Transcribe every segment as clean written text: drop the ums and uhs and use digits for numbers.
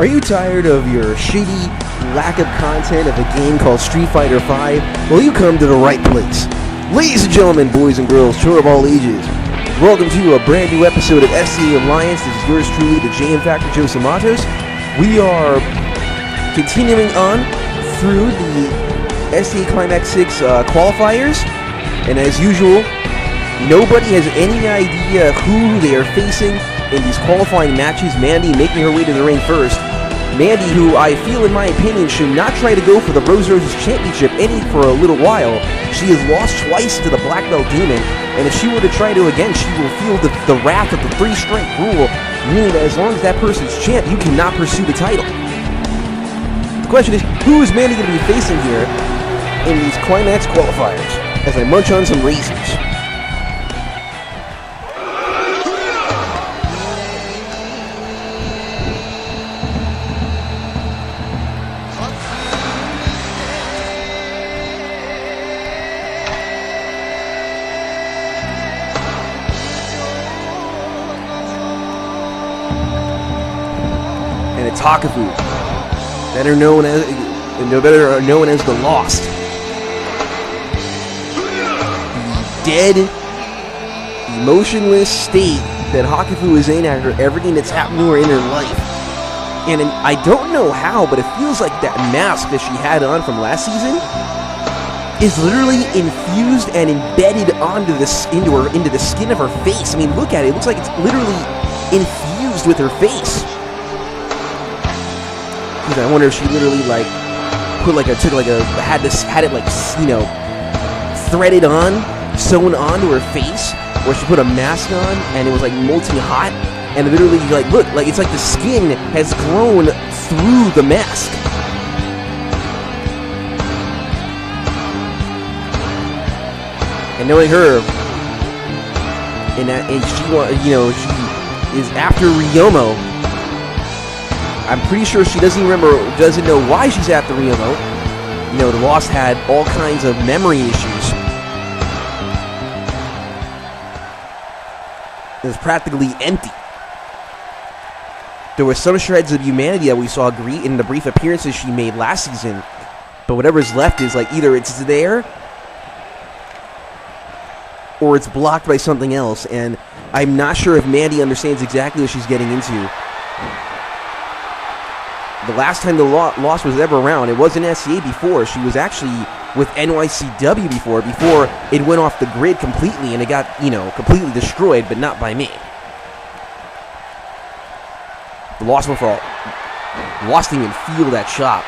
Are you tired of your shitty lack of content of a game called Street Fighter V? Well, you come to the right place. Ladies and gentlemen, boys and girls, children of all ages, welcome to a brand new episode of SCA Alliance. This is yours truly, the JM Factor, Joseph Matos. We are continuing on through the SCA Climax 6 qualifiers, and as usual, nobody has any idea who they are facing in these qualifying matches. Mandy making her way to the ring first. Mandy, who I feel, in my opinion, should not try to go for the Rose Roses Championship for a little while. She has lost twice to the Black Belt Demon, and if she were to try to again, she will feel the wrath of the three-strike rule, meaning that as long as that person's champ, you cannot pursue the title. The question is, who is Mandy going to be facing here in these Climax qualifiers as I munch on some raisins? Hakufu, better known as the Lost. The dead, emotionless state that Hakufu is in after everything that's happened to her in her life. And I don't know how, but it feels like that mask that she had on from last season is literally infused and embedded into the skin of her face. I mean, look at it. It looks like it's literally infused with her face. I wonder if she literally had it threaded on, sewn onto her face, or she put a mask on and it was like molten hot, and literally it's like the skin has grown through the mask. And knowing her, and she is after Ryomo. I'm pretty sure she doesn't know why she's after Ryomo. The Lost had all kinds of memory issues. It was practically empty. There were some shreds of humanity that we saw in the brief appearances she made last season, but whatever's left is either it's there or it's blocked by something else, and I'm not sure if Mandy understands exactly what she's getting into. The last time the Lost was ever around, it wasn't SCA before. She was actually with NYCW before it went off the grid completely and it got, completely destroyed, but not by me. The Lost went for all. Lost didn't even feel that shot.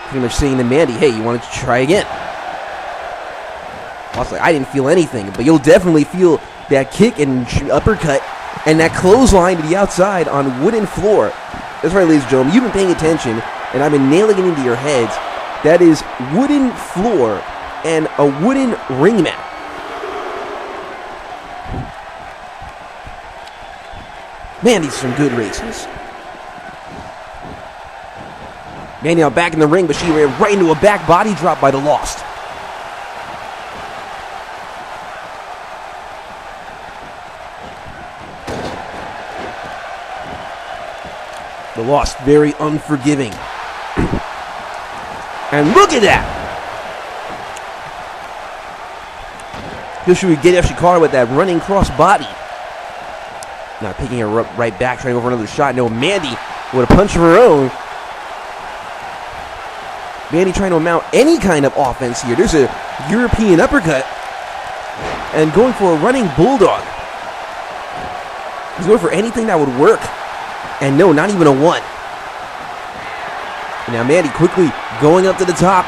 Pretty much saying to Mandy, hey, you want to try again? Lost I didn't feel anything, but you'll definitely feel that kick and uppercut and that clothesline to the outside on wooden floor. That's right, ladies and gentlemen. You've been paying attention, and I've been nailing it into your heads. That is wooden floor and a wooden ring mat. Man, these are some good races. Mandy now back in the ring, but she ran right into a back body drop by the Lost. The Lost, very unforgiving. And look at that! She caught her with that running cross body. Now picking her up right back, trying to go for another shot. No, Mandy with a punch of her own. Mandy trying to mount any kind of offense here. There's a European uppercut. And going for a running bulldog. He's going for anything that would work. And no, not even a one. And now Mandy quickly going up to the top.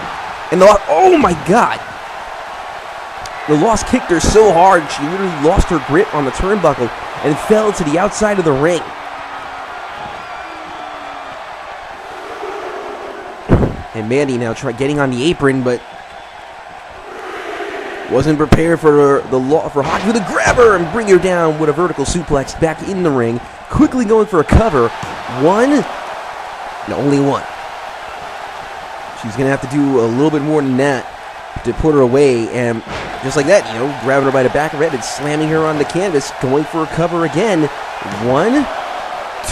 And oh my God. The Lost kicked her so hard, she literally lost her grip on the turnbuckle and fell to the outside of the ring. And Mandy now getting on the apron, but wasn't prepared for Hakufu to grab her and bring her down with a vertical suplex back in the ring. Quickly going for a cover. Only one. She's going to have to do a little bit more than that to put her away, and just like that, grabbing her by the back of her head and slamming her on the canvas, going for a cover again, 1,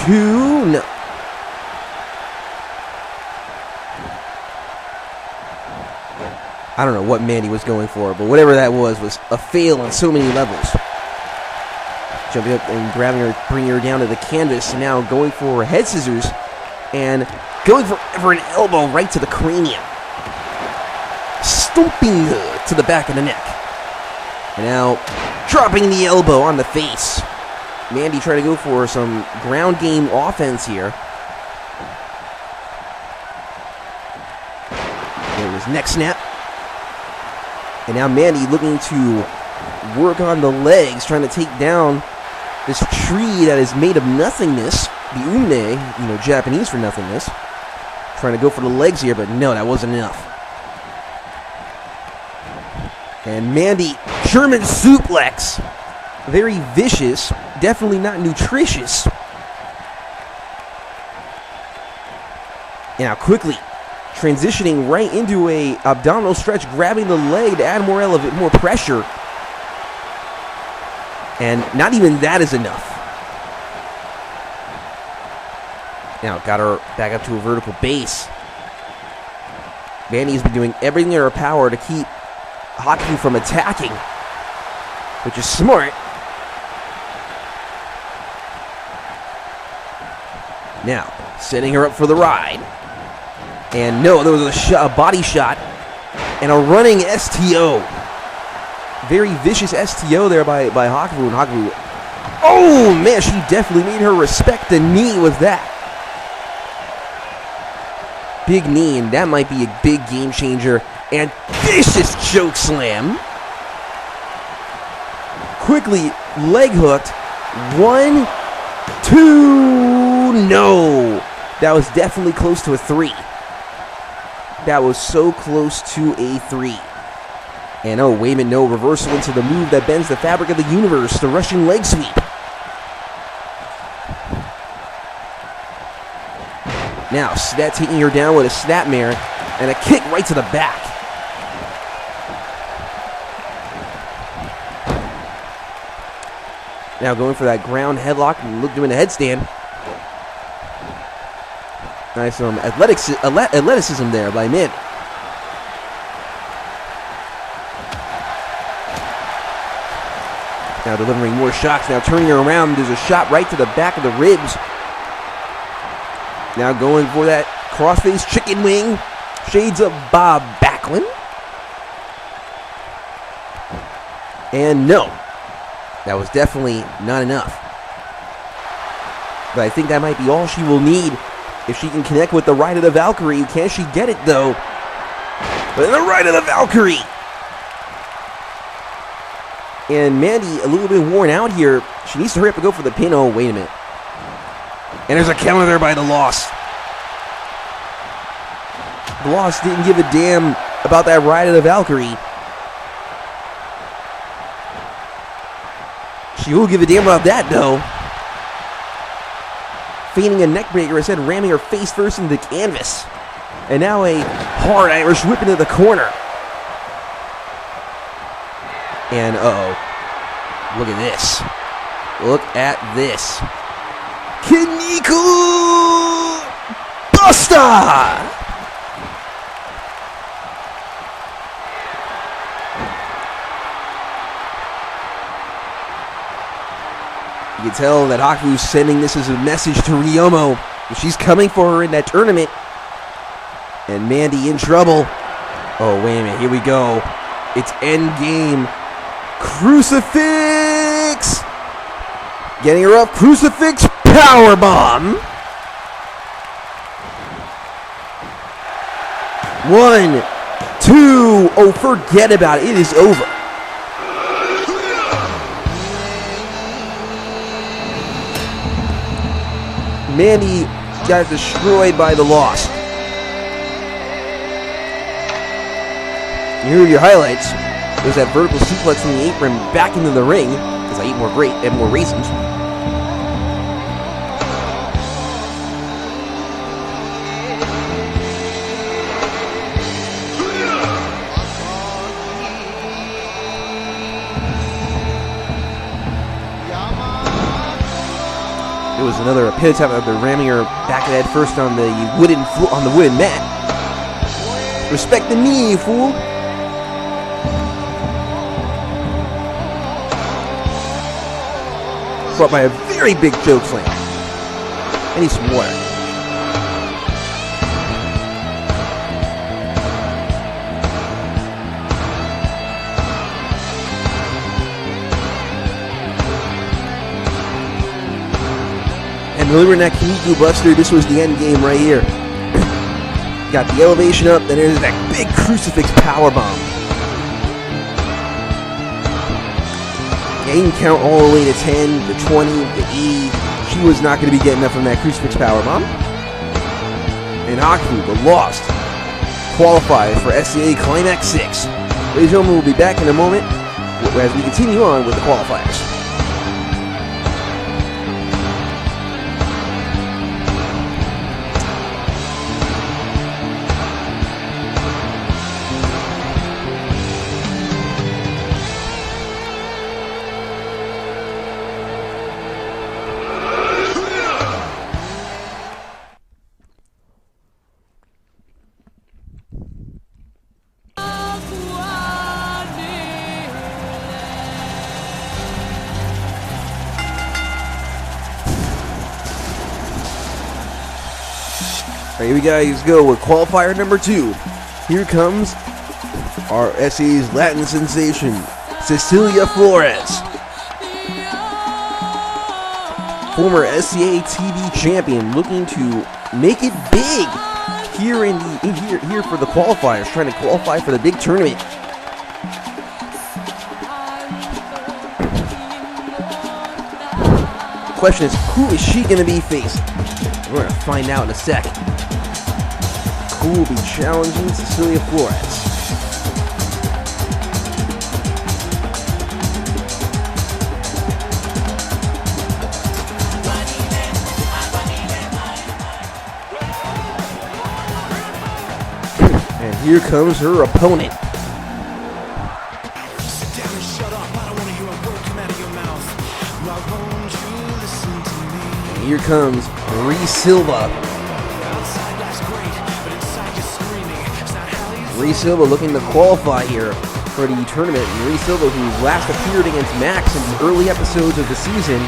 2, no. I don't know what Mandy was going for, but whatever that was a fail on so many levels. Jumping up and grabbing her, bringing her down to the canvas, and now going for head scissors, and going for an elbow right to the cranium. Stomping her to the back of the neck. And now dropping the elbow on the face. Mandy trying to go for some ground game offense here. There was neck snap. And now Mandy looking to work on the legs, trying to take down this tree that is made of nothingness. The une, Japanese for nothingness. Trying to go for the legs here, but no, that wasn't enough. And Mandy, German suplex. Very vicious, definitely not nutritious. And now quickly transitioning right into a abdominal stretch, grabbing the leg to add more pressure. And not even that is enough. Now got her back up to a vertical base. Mandy's been doing everything in her power to keep Haku from attacking, which is smart. Now, setting her up for the ride. And no, there was a body shot and a running STO. Very vicious STO there by Haku. And Haku, oh man, she definitely made her respect the knee with that. Big knee, and that might be a big game changer. And vicious choke slam. Quickly leg hooked. 1, 2, no. That was definitely close to a 3. That was so close to a 3. And oh, wait a minute, no, reversal into the move that bends the fabric of the universe, the Russian leg sweep. Now, Snap taking her down with a snapmare and a kick right to the back. Now going for that ground headlock and doing a headstand. Nice athleticism there by Mid. Now delivering more shots. Now turning her around. There's a shot right to the back of the ribs. Now going for that crossface chicken wing. Shades of Bob Backlund. And no. That was definitely not enough. But I think that might be all she will need if she can connect with the Ride of the Valkyrie. Can she get it, though? But the Ride of the Valkyrie! And Mandy, a little bit worn out here. She needs to hurry up and go for the pin. Oh, wait a minute. And there's a counter there by the Lost. The Lost didn't give a damn about that Ride of the Valkyrie. She will give a damn about that, though. Feigning a neckbreaker, instead ramming her face first into the canvas. And now a hard Irish whip into the corner. And uh-oh. Look at this. Look at this. Kinniku Buster! You can tell that Haku's sending this as a message to Ryomo. She's coming for her in that tournament. And Mandy in trouble. Oh, wait a minute. Here we go. It's endgame. Crucifix! Getting her up. Crucifix powerbomb. 1, 2. Oh, forget about it. It is over. Mandy got destroyed by the Lost. Here are your highlights. There's that vertical suplex from the apron back into the ring, because I eat more great and more raisins. It was another pit attempt of the ramming her back of the head first on the wooden mat. Respect the knee, you fool. Brought by a very big choke slam. I need some water. And delivering that Kimiko Buster, this was the end game right here. Got the elevation up, then there's that big crucifix powerbomb. Yeah, you can count all the way to 10, to 20, to 80. She was not going to be getting up from that crucifix powerbomb. And Haku, the Lost, qualified for SCA Climax 6. Ladies and gentlemen, we'll be back in a moment as we continue on with the qualifiers. Here we guys go with qualifier number 2. Here comes our SCA's Latin sensation, Cecilia Flores. Former SCA TV champion, looking to make it big here for the qualifiers, trying to qualify for the big tournament. The question is, who is she going to be facing? We're going to find out in a sec. Who will be challenging Cecilia Flores? And here comes her opponent. And here comes Marie Silva. Marie Silva looking to qualify here for the tournament. Marie Silva, who last appeared against Max in the early episodes of the season,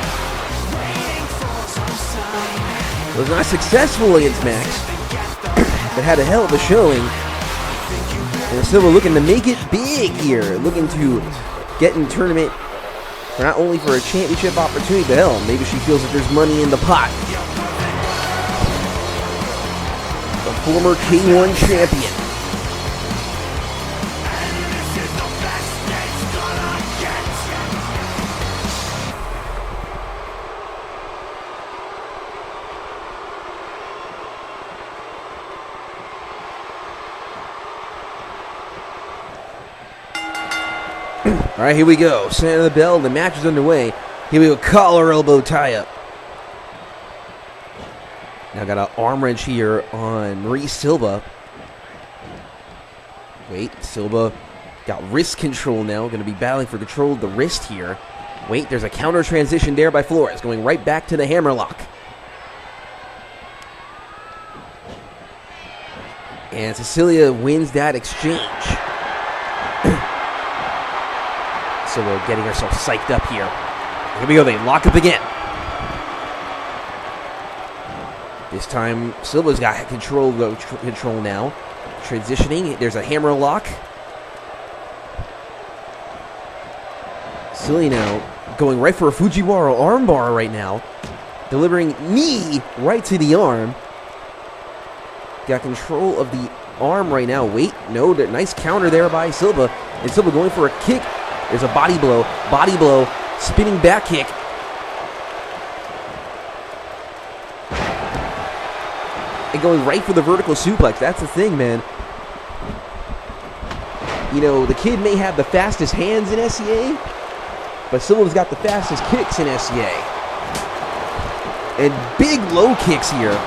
was not successful against Max, but had a hell of a showing. And Silva looking to make it big here, looking to get in the tournament for not only for a championship opportunity, but hell, maybe she feels that there's money in the pot. The former K1 champion. All right, here we go. Sound of the bell. The match is underway. Here we go. Collar elbow tie-up. Now got an arm wrench here on Marie Silva. Wait, Silva got wrist control now. Going to be battling for control of the wrist here. Wait, there's a counter transition there by Flores. Going right back to the hammerlock. And Cecilia wins that exchange. So we're getting ourselves psyched up here. Here we go, they lock up again. This time, Silva's got control now. Transitioning, there's a hammer lock. Cecilia now going right for a Fujiwara armbar right now. Delivering knee right to the arm. Got control of the arm right now. Wait, no, nice counter there by Silva. And Silva going for a kick. There's a body blow, spinning back kick. And going right for the vertical suplex. That's the thing, man. You know, the kid may have the fastest hands in SCA, but Silva's got the fastest kicks in SCA. And big low kicks here.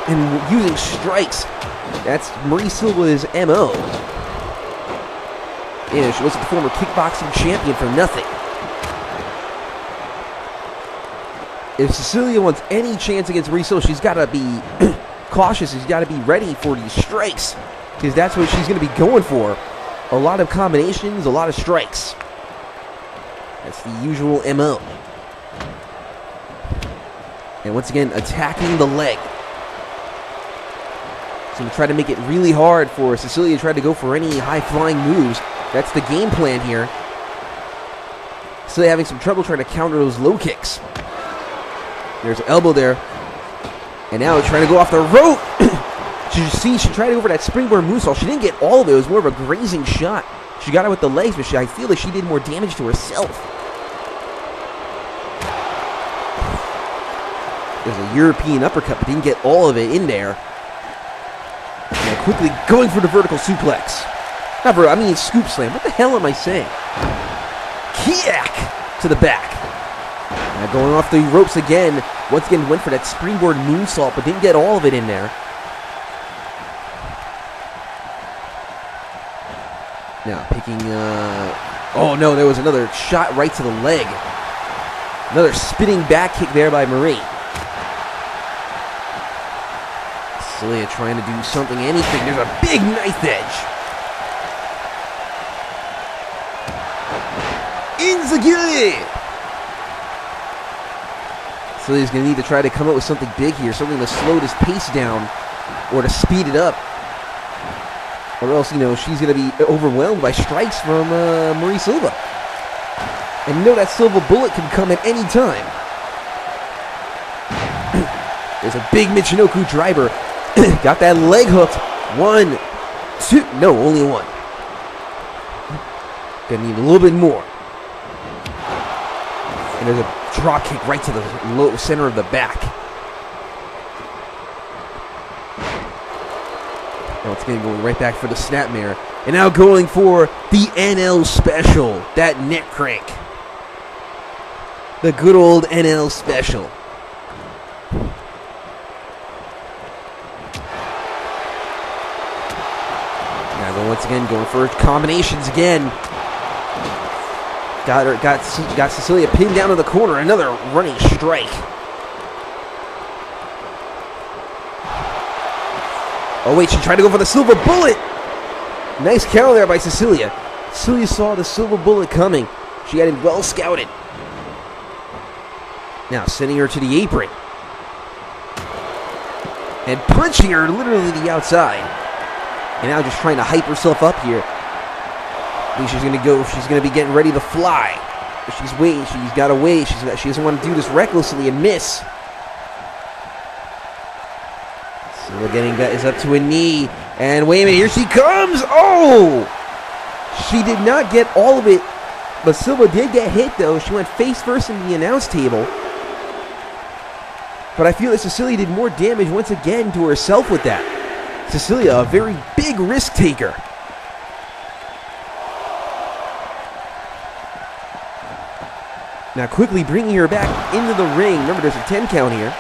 And using strikes. That's Marie Silva's MO. Yeah, she wasn't the former kickboxing champion for nothing. if Cecilia wants any chance against Marie Silva, she's got to be cautious. She's got to be ready for these strikes, because that's what she's going to be going for. A lot of combinations, a lot of strikes. That's the usual MO. And once again, attacking the leg. So we try to make it really hard for Cecilia to try to go for any high-flying moves. That's the game plan here. Cecilia having some trouble trying to counter those low kicks. There's an elbow there. And now trying to go off the rope. She tried to go for that springboard moonsault. She didn't get all of it. It was more of a grazing shot. She got it with the legs, but I feel like she did more damage to herself. There's a European uppercut, but didn't get all of it in there. And quickly going for the vertical suplex. Scoop slam. What the hell am I saying? Kick to the back. Now going off the ropes again. Once again, went for that springboard moonsault, but didn't get all of it in there. Now picking, oh no, there was another shot right to the leg. Another spinning back kick there by Marie. Cecilia trying to do something, anything. There's a big knife edge. Inzaguri! Cecilia's going to need to try to come up with something big here, something to slow this pace down or to speed it up. Or else, she's going to be overwhelmed by strikes from Marie Silva. And that Silva bullet can come at any time. There's a big Michinoku driver. Got that leg hooked. 1, 2. No, only 1. Gonna need a little bit more. And there's a drop kick right to the low center of the back. Now it's going to go right back for the snapmare. And now going for the NL special. That neck crank. The good old NL special. Now once again going for combinations again. Got Cecilia pinned down in the corner. Another running strike. Oh wait, she tried to go for the silver bullet. Nice counter there by Cecilia. Cecilia saw the silver bullet coming. She had it well scouted. Now sending her to the apron. And punching her literally to the outside. And now just trying to hype herself up here. I think she's going to be getting ready to fly. But she's waiting. She's got to wait. She doesn't want to do this recklessly and miss. Cecilia is up to a knee. And wait a minute, here she comes. Oh! She did not get all of it. But Silva did get hit, though. She went face first into the announce table. But I feel that Cecilia did more damage once again to herself with that. Cecilia, a very big risk taker. Now quickly bringing her back into the ring. Remember, there's a 10 count here.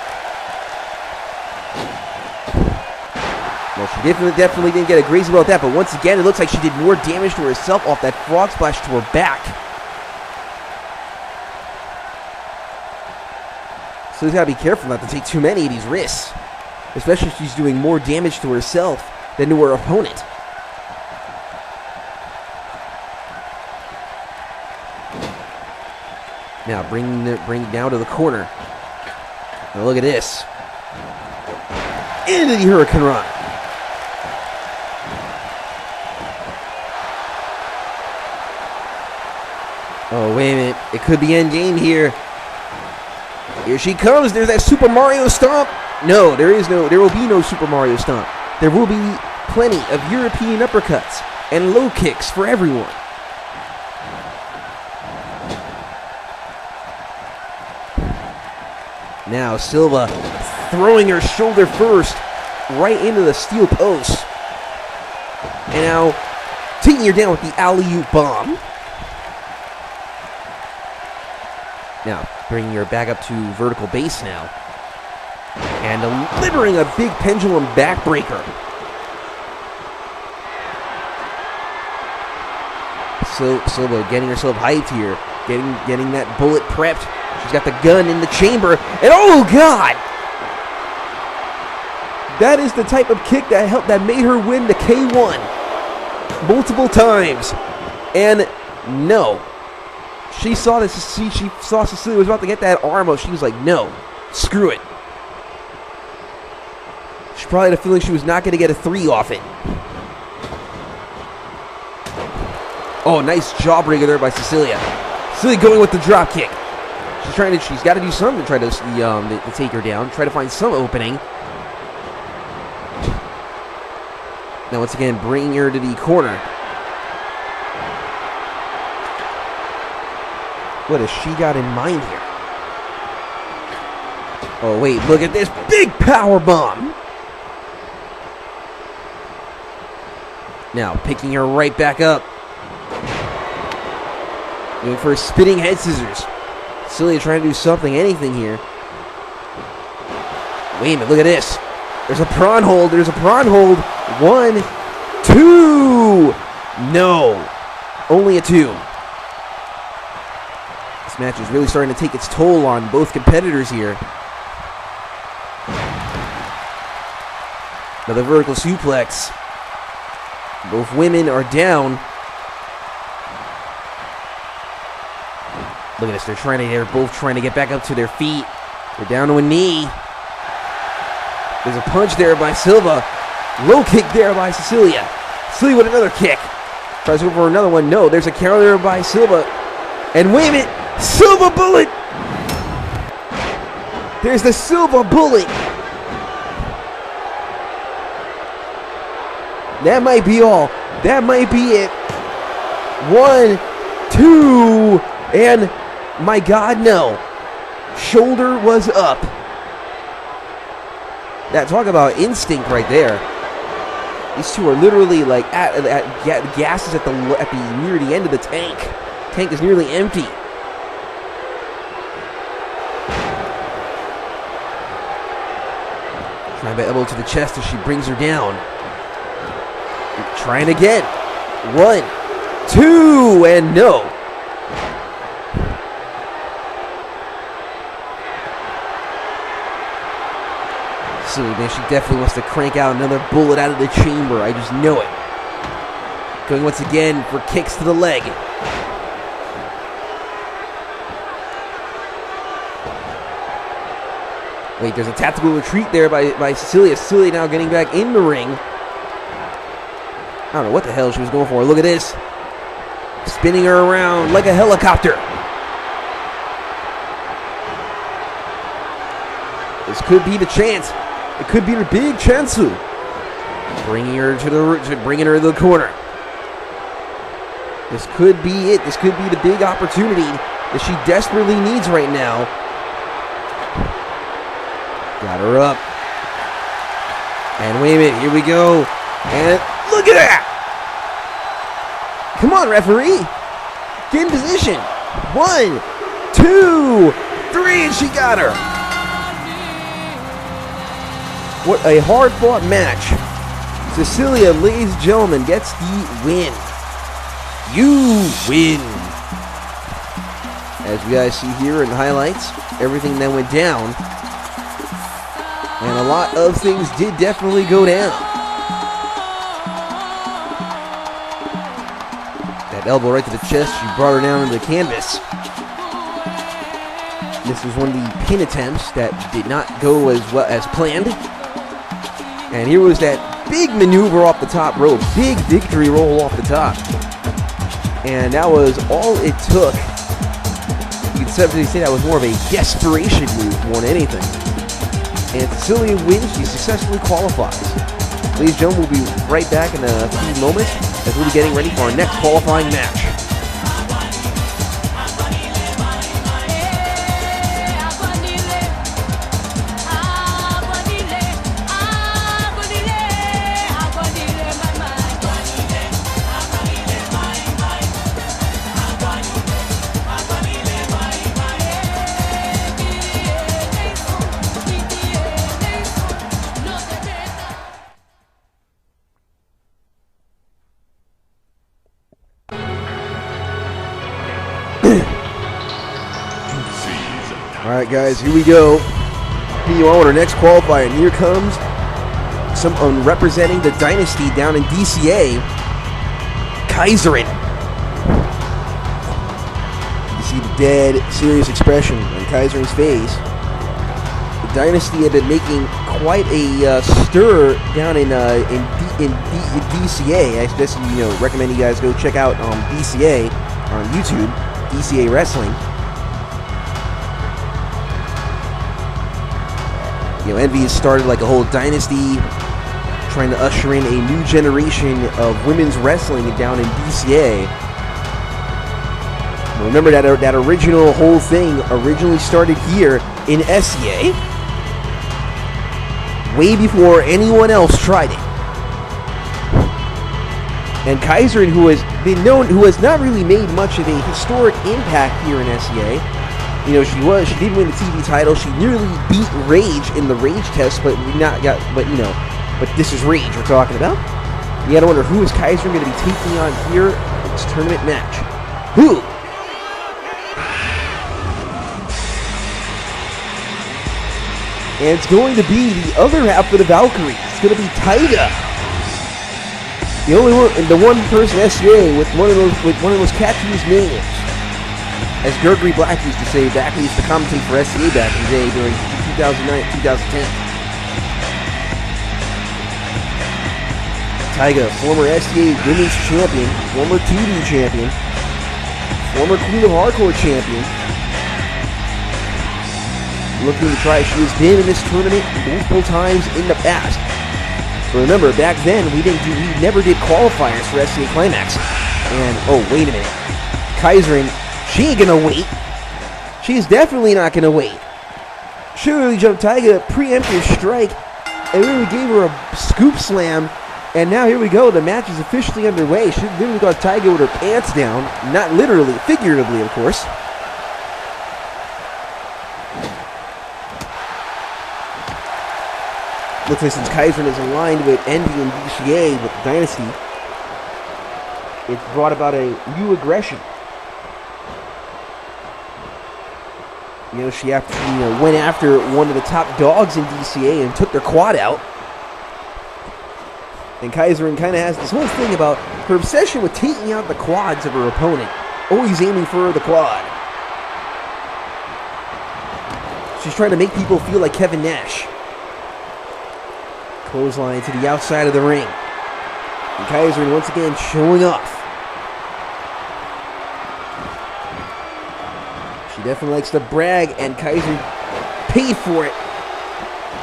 Well, she definitely didn't get a graze about that, but once again, it looks like she did more damage to herself off that frog splash to her back. So she's got to be careful not to take too many of these risks, especially if she's doing more damage to herself than to her opponent. Now bring it down to the corner. Now look at this. Into the Hurricane Run. Oh, wait a minute. It could be endgame here. Here she comes. There's that Super Mario Stomp. No, there will be no Super Mario Stomp. There will be plenty of European uppercuts and low kicks for everyone. Now Silva throwing her shoulder first right into the steel post. And now taking her down with the alley-oop bomb. Now bringing her back up to vertical base now. And delivering a big pendulum backbreaker. So Silva getting herself hyped here. getting that bullet prepped. She's got the gun in the chamber, and oh God! That is the type of kick that made her win the K1 multiple times. And no, she saw Cecilia was about to get that arm up. She was like, no, screw it. She probably had a feeling she was not going to get a 3 off it. Oh, nice jawbreaker there by Cecilia. Cecilia going with the drop kick. She's got to do something to try to take her down. Try to find some opening. Now once again, bringing her to the corner. What has she got in mind here? Oh wait, look at this big power bomb. Now picking her right back up. Going for a spinning head scissors. Cecilia trying to do something, anything here. Wait a minute, look at this. There's a prawn hold. 1, 2. No. Only a 2. This match is really starting to take its toll on both competitors here. Another vertical suplex. Both women are down. Look at this. They're both trying to get back up to their feet. They're down to a knee. There's a punch there by Silva. Low kick there by Cecilia. Cecilia with another kick. Tries to go for another one. No, there's a counter there by Silva. And wait a minute. Silva bullet. There's the Silva bullet. That might be all. That might be it. 1, 2, and my God, no. Shoulder was up. That, talk about instinct right there. These two are literally like at gas is at the near the end of the tank. Tank is nearly empty. Trying by elbow to the chest as she brings her down. Trying again. 1, 2, and no. So man, she definitely wants to crank out another bullet out of the chamber. I just know it. Going once again for kicks to the leg. Wait, there's a tactical retreat there by Cecilia. Cecilia now getting back in the ring. I don't know what the hell she was going for. Look at this. Spinning her around like a helicopter. This could be the chance. It could be her big chance. Bringing her to the corner. This could be it. This could be the big opportunity that she desperately needs right now. Got her up. And wait a minute. Here we go. And look at that. Come on, referee. Get in position. 1, 2, 3, and she got her. What a hard-fought match. Cecilia, ladies and gentlemen, gets the win. You win. As you guys see here in the highlights, everything that went down. And a lot of things did definitely go down. That elbow right to the chest, she brought her down into the canvas. This was one of the pin attempts that did not go as well as planned. And here was that big maneuver off the top rope. Big victory roll off the top. And that was all it took. You could simply say that was more of a desperation move more than anything. And Cecilia wins. She successfully qualifies. Ladies and gentlemen, we'll be right back in a few moments as we'll be getting ready for our next qualifying match. Alright guys, here we go. Here you are with our next qualifier. And here comes someone representing the dynasty down in DCA, Kaiserin. You see the dead, serious expression on Kaiserin's face. The dynasty had been making quite a stir down in DCA. I just recommend you guys go check out DCA on YouTube, DCA Wrestling. Envy has started like a whole dynasty, trying to usher in a new generation of women's wrestling down in DCA. Remember that original whole thing originally started here in SCA, way before anyone else tried it. And Kaiserin, who has been known, who has not really made much of a historic impact here in SCA. She did win the TV title. She nearly beat Rage in the Rage test, but this is Rage we're talking about. You gotta wonder, who is Kaiserin going to be taking on here in this tournament match? Who? And it's going to be the other half of the Valkyrie. It's going to be Taiga. The one person SCA with one of those catchiest names. As Gregory Black used to say back when he used to commentate for SCA back in the day during 2009-2010. Taiga, former SCA Women's Champion, former 2D Champion, former Queen of Hardcore Champion. Looking to try, she has been in this tournament multiple times in the past. But remember, back then we never did qualifiers for SCA Climax. And oh, wait a minute, Kaiserin. She ain't gonna wait. She's definitely not gonna wait. She really jumped Taiga, preemptive strike, and really gave her a scoop slam. And now here we go. The match is officially underway. She literally got Taiga with her pants down. Not literally, figuratively, of course. Looks like since Kaiserin is aligned with Envy and DCA with the Dynasty, it's brought about a new aggression. She went after one of the top dogs in DCA and took their quad out. And Kaiserin kind of has this whole thing about her obsession with taking out the quads of her opponent, always aiming for the quad. She's trying to make people feel like Kevin Nash. Clothesline to the outside of the ring. And Kaiserin once again showing off. She definitely likes to brag, and Kaiserin paid for it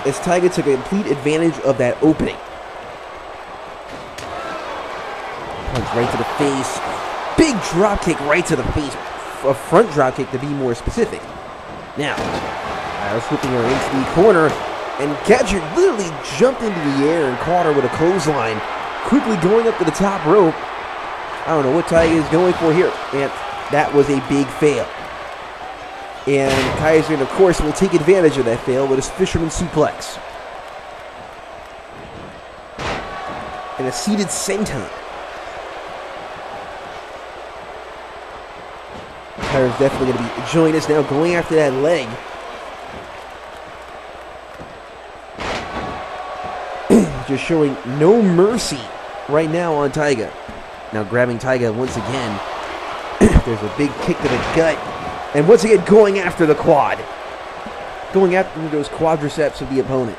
as Taiga took a complete advantage of that opening. Punch right to the face. Big drop kick right to the face. A front drop kick to be more specific. Now, I was flipping her into the corner, and Gadget literally jumped into the air and caught her with a clothesline, quickly going up to the top rope. I don't know what Taiga is going for here, and that was a big fail. And Kaiserin, of course, will take advantage of that fail with his fisherman suplex. And a seated senton. Kairin's definitely going to be joining us now, going after that leg. Just showing no mercy right now on Taiga. Now grabbing Taiga once again. There's a big kick to the gut. And once again, going after the quad. Going after those quadriceps of the opponent.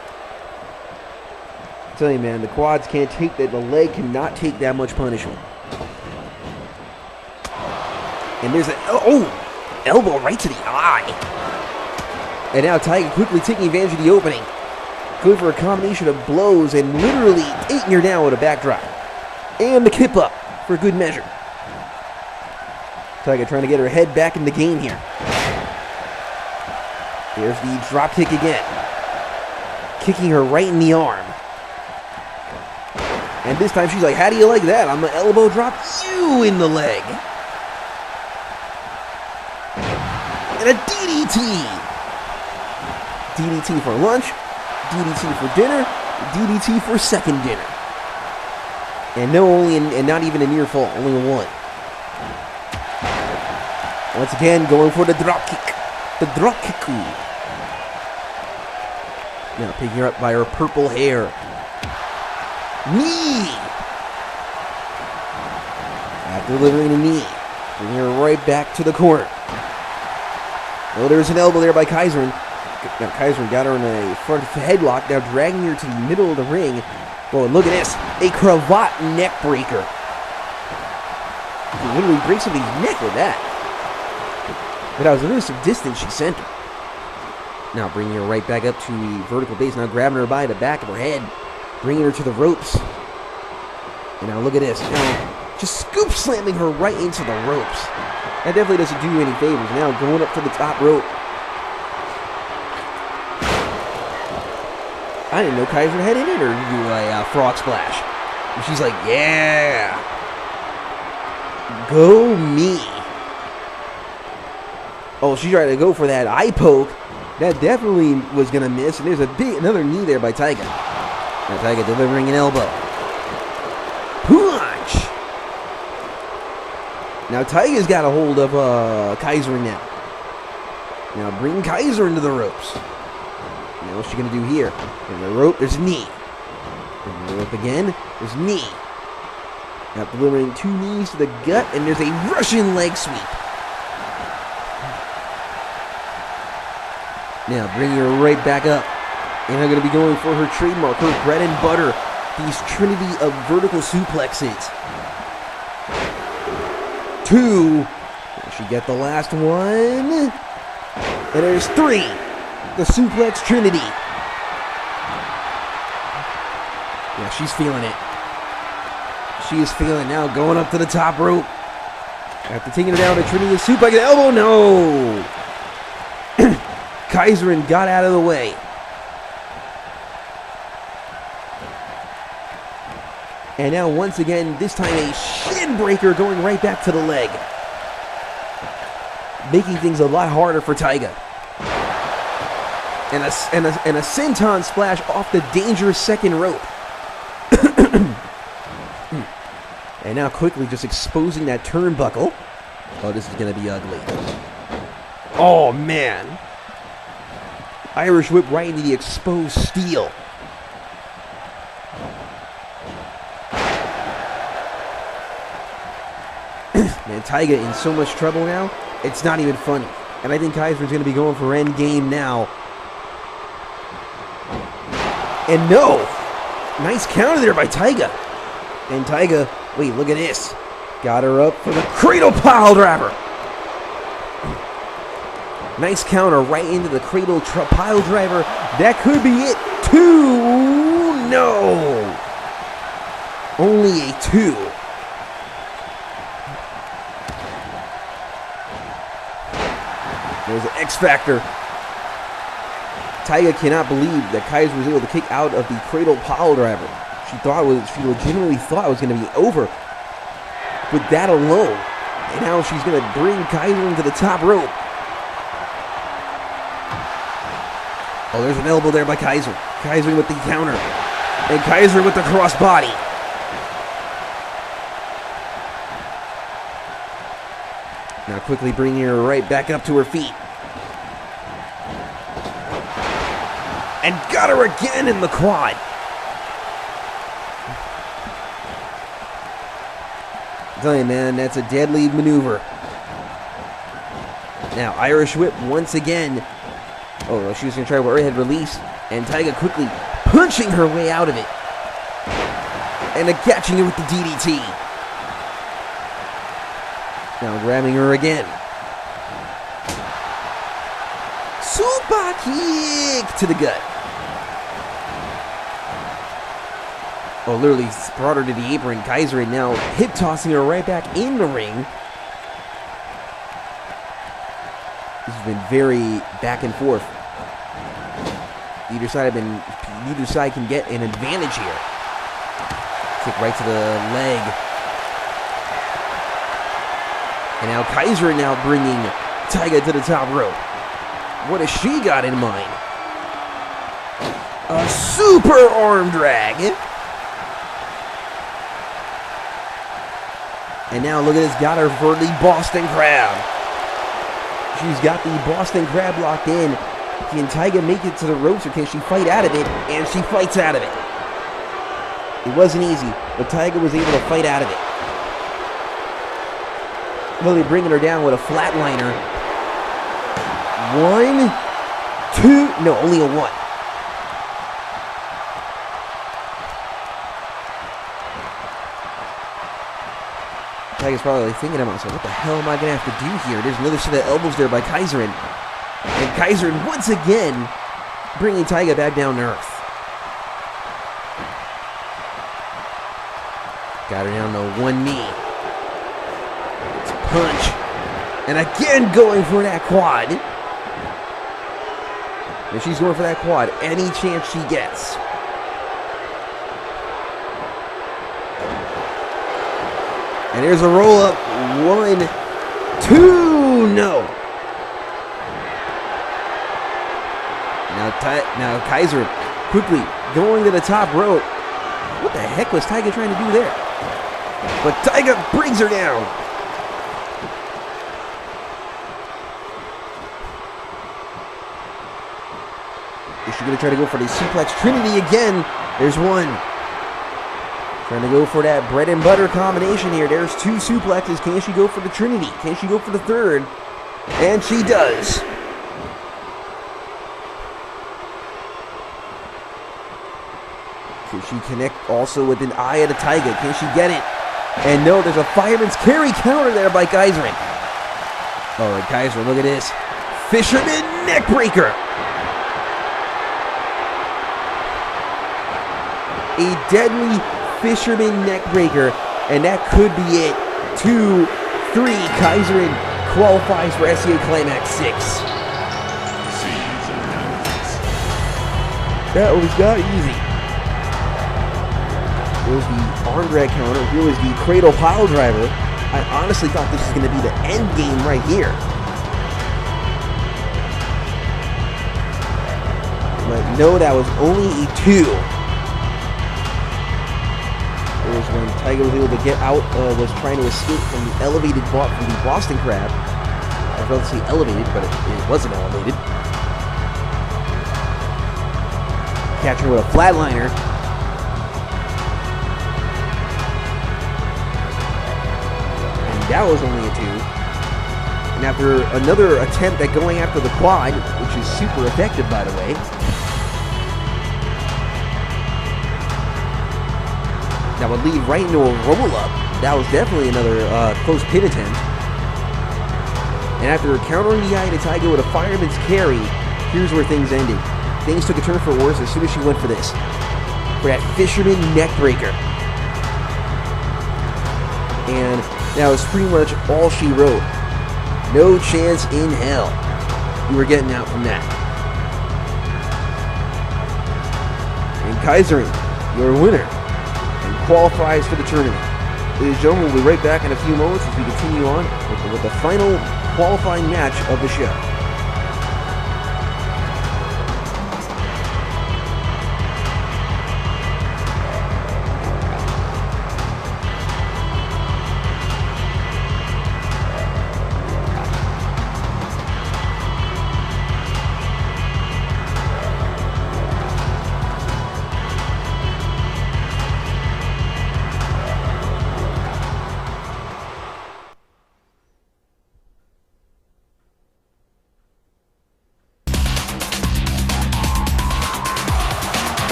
I tell you, man, the quads can't take that. The leg cannot take that much punishment. And there's elbow right to the eye. And now Taiga quickly taking advantage of the opening. Going for a combination of blows and literally taking her down with a backdrop. And the kip up for good measure. Taiga trying to get her head back in the game here. There's the drop kick again. Kicking her right in the arm. And this time she's like, how do you like that? I'm going to elbow drop you in the leg. And a DDT. DDT for lunch. DDT for dinner. DDT for second dinner. And not even a near fall. Only one. Once again, going for the drop kick. The drop kick. Now picking her up by her purple hair. Knee. After delivering a knee, bringing her right back to the corner. Oh, there's an elbow there by Kaiseryn. Now Kaiseryn got her in a front headlock, now dragging her to the middle of the ring. Oh, and look at this, a cravat neck breaker. She literally breaks somebody's neck with that. But that was a little some distance she sent her. Now bringing her right back up to the vertical base, now grabbing her by the back of her head, bringing her to the ropes. And now look at this, now just scoop slamming her right into the ropes. That definitely doesn't do you any favors. Now going up to the top rope. I didn't know Kaiseryn had it in her to do a frog splash. And she's like, yeah. Go me. Oh, she tried to go for that eye poke. That definitely was going to miss. And there's another knee there by Taiga. Now Taiga delivering an elbow. Punch. Now Taiga's got a hold of Kaiseryn now. Now bring Kaiseryn to the ropes. Now what's she going to do here? In the rope, there's a knee. In the rope again, there's a knee. Now delivering 2 knees to the gut, and there's a Russian leg sweep. Now bringing her right back up. And I'm going to be going for her trademark, her bread and butter. These trinity of vertical suplexes. 2. She get the last one. And there's 3. The suplex trinity. Yeah, she's feeling it. She is feeling it now, going up to the top rope. After taking her down to trinity of suplex, elbow, no. Kaiseryn got out of the way. And now once again, this time a shin breaker going right back to the leg. Making things a lot harder for Taiga. And a senton splash off the dangerous second rope. And now quickly just exposing that turnbuckle. Oh, this is going to be ugly. Oh, man. Irish whip right into the exposed steel. Man, Taiga in so much trouble now, it's not even funny. And I think Kaiseryn's going to be going for endgame now. And no! Nice counter there by Taiga. And Taiga, wait, look at this. Got her up for the cradle pile driver. Nice counter right into the cradle pile driver. That could be it. 2. No. Only a 2. There's an X Factor. Taiga cannot believe that Kaiser was able to kick out of the cradle pile driver. She legitimately thought it was going to be over with that alone. And now she's going to bring Kaiser into the top rope. Oh, there's an elbow there by Kaiser. Kaiser with the counter. And Kaiser with the crossbody. Now quickly bringing her right back up to her feet. And got her again in the quad. I'm telling you, man, that's a deadly maneuver. Now, Irish whip once again. Oh, she was going to try a overhead release. And Taiga quickly punching her way out of it. And catching her with the DDT. Now grabbing her again. Super kick to the gut. Oh, literally brought her to the apron. Kaiseryn now hip tossing her right back in the ring. This has been very back and forth. Neither side can get an advantage here. Kick right to the leg. And now Kaiseryn now bringing Taiga to the top rope. What has she got in mind? A super arm drag. And now look at this, got her for the Boston Crab. She's got the Boston Crab locked in. Can Taiga make it to the ropes, or can she fight out of it? And she fights out of it. It wasn't easy, but Taiga was able to fight out of it. Really bringing her down with a flatliner. 1, 2, no, only a 1. Taiga's probably thinking to myself, what the hell am I going to have to do here? There's another set of elbows there by Kaiserin. And Kaiserin once again bringing Taiga back down to earth. Got her down to one knee. It's a punch. And again going for that quad. And she's going for that quad any chance she gets. And there's a roll up. 1, 2, no. Now Kaiser quickly going to the top rope. What the heck was Taiga trying to do there? But Taiga brings her down. Is she going to try to go for the suplex Trinity again? There's one. Trying to go for that bread and butter combination here. There's 2 suplexes. Can she go for the Trinity? Can she go for the third? And she does. Can she connect also with an eye of the Taiga? Can she get it? And no, there's a fireman's carry counter there by Kaiserin. All right, Kaiserin, look at this. Fisherman neckbreaker. A deadly fisherman neckbreaker. And that could be it. 2, 3. Kaiserin qualifies for SCA Climax 6. That was not easy. There's the arm drag counter. Here was the cradle pile driver. I honestly thought this was going to be the end game right here. But no, that was only a 2. It was when Taiga was able to get out, was trying to escape from the elevated from the Boston Crab. I was about to say elevated, but it wasn't elevated. Catching her with a flatliner. That was only a 2. And after another attempt at going after the quad, which is super effective, by the way. That would lead right into a roll-up. That was definitely another close pin attempt. And after countering the eye to Taiga with a fireman's carry, here's where things ended. Things took a turn for worse as soon as she went for this. For that fisherman neckbreaker. And that was pretty much all she wrote. No chance in hell you were getting out from that. And Kaiserin, your winner, and qualifies for the tournament. Ladies and gentlemen, we'll be right back in a few moments as we continue on with the final qualifying match of the show.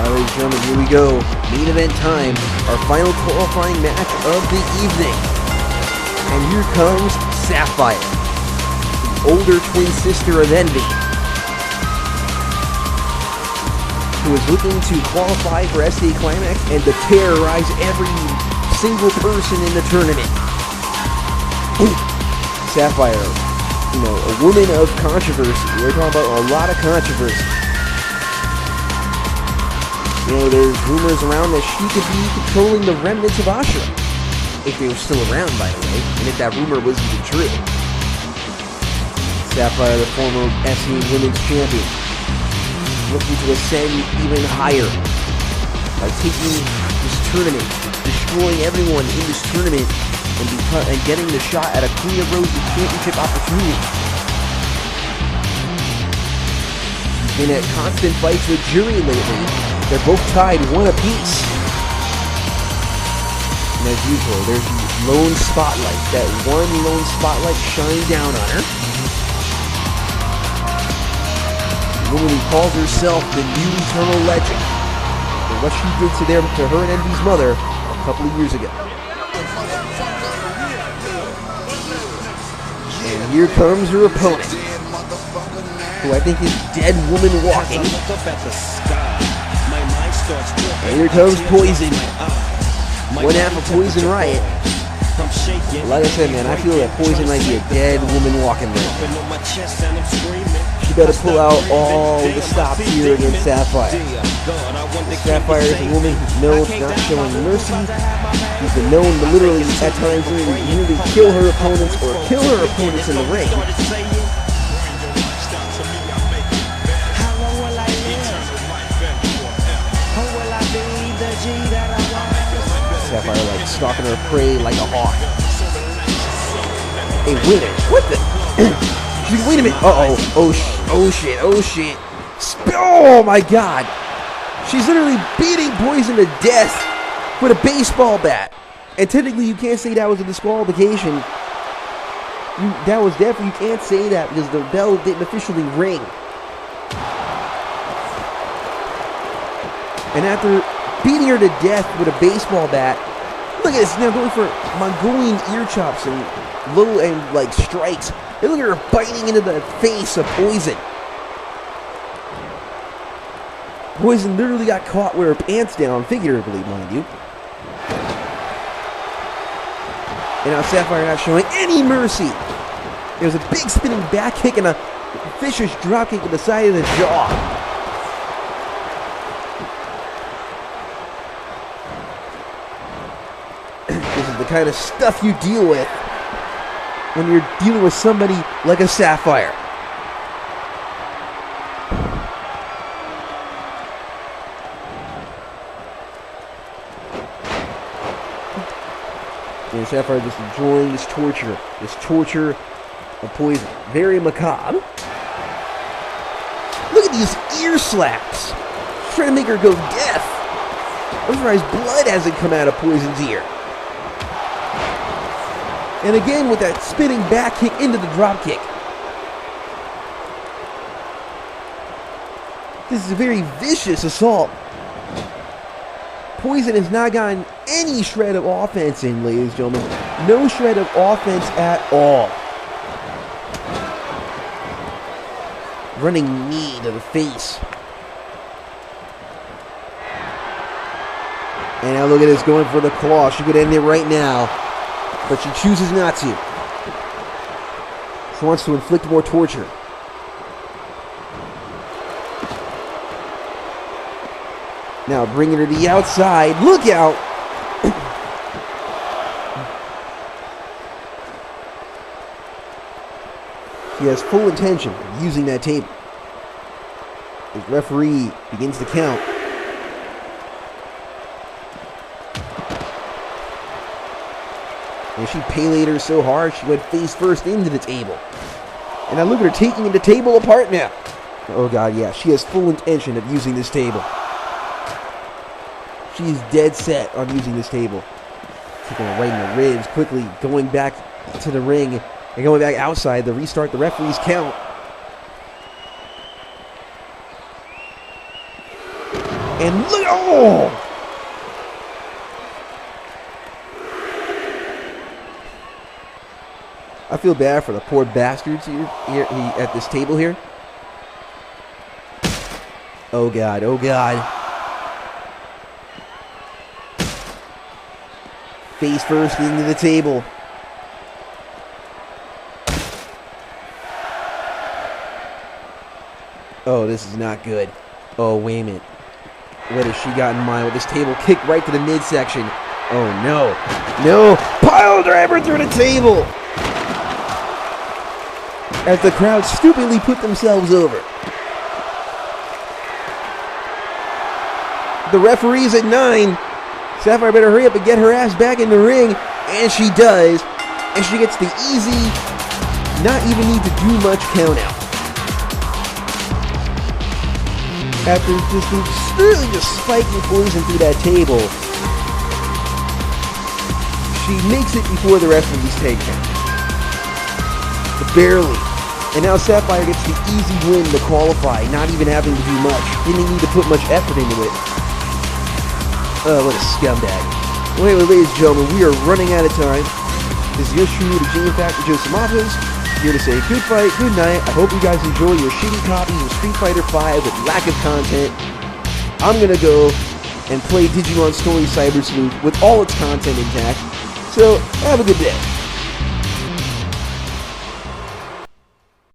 Ladies and gentlemen, here we go. Main event time. Our final qualifying match of the evening. And here comes Sapphire, the older twin sister of Envy, who is looking to qualify for SCA Climax and to terrorize every single person in the tournament. Sapphire, a woman of controversy. We're talking about a lot of controversy. There's rumors around that she could be controlling the remnants of Ashura. If they were still around, by the way, and if that rumor was even true. Sapphire, the former SCA Women's Champion, looking to ascend even higher by taking this tournament, destroying everyone in this tournament, and getting the shot at a Queen of Roses Championship opportunity. been at constant fights with Jury lately. They're both tied 1 apiece. And as usual, there's the lone spotlight. That one lone spotlight shining down on her. The woman who calls herself the new Eternal Legend. And what she did to her and Envy's mother a couple of years ago. And here comes her opponent, who I think is Dead Woman Walking. And here comes Poison. One half of Poison Riot. Like I said, man, I feel that Poison might be a dead woman walking right now. She better pull out all the stops here against Sapphire. Sapphire is a woman who's known for not showing mercy. She's been known to literally, at times, nearly kill her opponents or kill her opponents in the ring. Sapphire like stalking her prey like a hawk. Hey, wait a minute. What the? Wait a minute. Uh-oh. Oh shit. Oh my god. She's literally beating Poison to death with a baseball bat. And technically you can't say that was a disqualification. You can't say that because the bell didn't officially ring. And after beating her to death with a baseball bat, look at this, now going for Mongolian ear chops and like strikes. And look at her biting into the face of Poison. Poison literally got caught with her pants down, figuratively, mind you. And now Sapphire not showing any mercy. There's a big spinning back kick and a vicious drop kick to the side of the jaw. This is the kind of stuff you deal with when you're dealing with somebody like a Sapphire. And Sapphire just enjoying this torture of Poison. Very macabre. Look at these ear slaps. She's trying to make her go deaf. I'm surprised blood hasn't come out of Poison's ear. And again with that spinning back kick into the drop kick. This is a very vicious assault. Poison has not gotten any shred of offense in, ladies and gentlemen. No shred of offense at all. Running knee to the face. And now look at this, going for the claw. She could end it right now, but she chooses not to. She wants to inflict more torture. Now bringing her to the outside. Look out! He has full intention of using that table. The referee begins to count. And she paylaid her so hard she went face first into the table. And now look at her taking the table apart now. Oh god, yeah, she has full intention of using this table. She's dead set on using this table. Taking her right in the ribs, quickly going back to the ring and going back outside to restart the referee's count. And look, oh! I feel bad for the poor bastards here at this table here. Oh god, oh god. Face first into the table. Oh, this is not good. Oh, wait a minute. What has she got in mind with this table kicked right to the midsection? Oh, no. No. Pile driver through the table. As the crowd stupidly put themselves over. The referee's at 9. Sapphire better hurry up and get her ass back in the ring. And she does. And she gets the easy, not even need to do much count out. After just spiking poison through that table, she makes it before the rest of these takedowns. But barely. And now Sapphire gets the easy win to qualify, not even having to do much. Didn't need to put much effort into it. Oh, what a scumbag. Well, anyway, ladies and gentlemen, we are running out of time. This is your true to Gene Factor Joe Samatos, here to say good fight, good night. I hope you guys enjoy your shitty copies of Street Fighter V with lack of content. I'm gonna go and play Digimon Story Cyber Sleuth with all its content intact. So, have a good day.